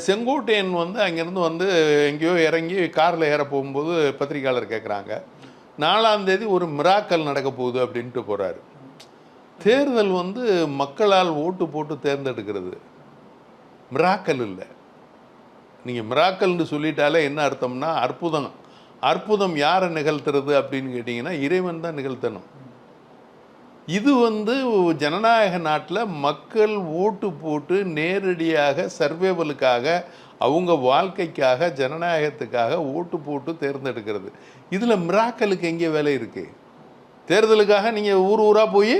செங்கோட்டையன் அங்கேருந்து எங்கேயோ இறங்கி காரில் ஏற போகும்போது பத்திரிகையாளர் கேட்குறாங்க, 4ஆம் தேதி ஒரு மிராக்கல் நடக்க போகுது அப்படின்ட்டு போகிறாரு. தேர்தல் மக்களால் ஓட்டு போட்டு தேர்ந்தெடுக்கிறது, மிராக்கல் இல்லை. நீங்கள் மிராக்கல்னு சொல்லிட்டாலே என்ன அர்த்தம்னா அற்புதம். அற்புதம் யாரை நிகழ்த்துறது அப்படின்னு கேட்டிங்கன்னா இறைவன் தான் நிகழ்த்தணும். இது ஜனநாயக நாட்டில் மக்கள் ஓட்டு போட்டு நேரடியாக சர்வேவலுக்காக அவங்க வாழ்க்கைக்காக ஜனநாயகத்துக்காக ஓட்டு போட்டு தேர்ந்தெடுக்கிறது. இதில் மிராக்கலுக்கு எங்கே வேலை இருக்குது? தேர்தலுக்காக நீங்கள் ஊர் ஊராக போய்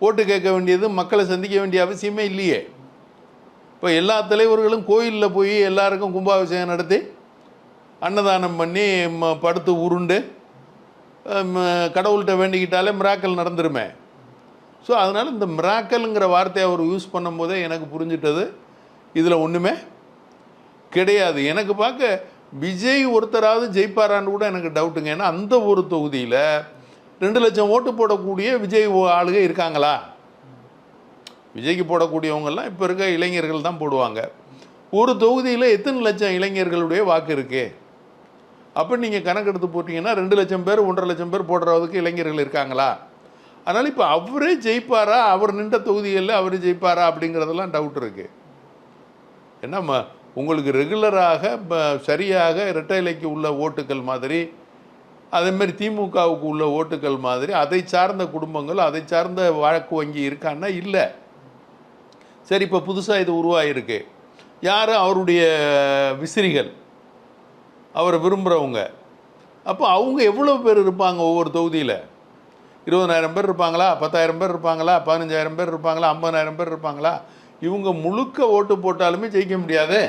ஓட்டு கேட்க வேண்டியது, மக்களை சந்திக்க வேண்டிய அவசியமே இல்லையே. இப்போ எல்லா தலைவர்களும் கோயிலில் போய் எல்லாருக்கும் கும்பாபிஷேகம் நடத்தி அன்னதானம் பண்ணி படுத்து உருண்டு கடவுள்கிட்ட வேண்டிக்கிட்டாலே மிராக்கல் நடந்துருமே. ஸோ அதனால் இந்த மிராக்கலுங்கிற வார்த்தையை அவர் யூஸ் பண்ணும்போதே எனக்கு புரிஞ்சிட்டது இதில் ஒன்றுமே கிடையாது. எனக்கு பார்க்க விஜய் ஒருத்தராவது ஜெயிப்பாரான்னு கூட எனக்கு டவுட்டுங்க. ஏன்னா அந்த ஒரு தொகுதியில் 2 லட்சம் ஓட்டு போடக்கூடிய விஜய் ஆளுக இருக்காங்களா? விஜய்க்கு போடக்கூடியவங்கெல்லாம் இப்போ இருக்க இளைஞர்கள் தான் போடுவாங்க. ஒரு தொகுதியில் எத்தனை லட்சம் இளைஞர்களுடைய வாக்கு இருக்குது? அப்போ நீங்கள் கணக்கெடுத்து போட்டிங்கன்னா 2 லட்சம் பேர் 1.5 லட்சம் பேர் போடுறதுக்கு இளைஞர்கள் இருக்காங்களா? அதனால் இப்போ அவரே ஜெயிப்பாரா, அவர் நின்ற தொகுதிகளில் அவர் ஜெயிப்பாரா அப்படிங்கிறதெல்லாம் டவுட் இருக்குது. ஏன்னா உங்களுக்கு ரெகுலராக சரியாக இரட்டை இலைக்கு உள்ள ஓட்டுக்கள் மாதிரி, அதேமாதிரி திமுகவுக்கு உள்ள ஓட்டுக்கள் மாதிரி அதை சார்ந்த குடும்பங்கள், அதை சார்ந்த வாக்கு வங்கி இருக்கான்னா இல்லை. சரி, இப்போ புதுசாக இது உருவாகிருக்கு. யார்? அவருடைய விசிறிகள், அவரை விரும்புகிறவங்க. அப்போ அவங்க எவ்வளோ பேர் இருப்பாங்க ஒவ்வொரு தொகுதியில்? 20,000 பேர் இருப்பாங்களா? 10,000 பேர் இருப்பாங்களா? 15,000 பேர் இருப்பாங்களா? 50,000 பேர் இருப்பாங்களா? இவங்க முழுக்க ஓட்டு போட்டாலுமே ஜெயிக்க முடியாது.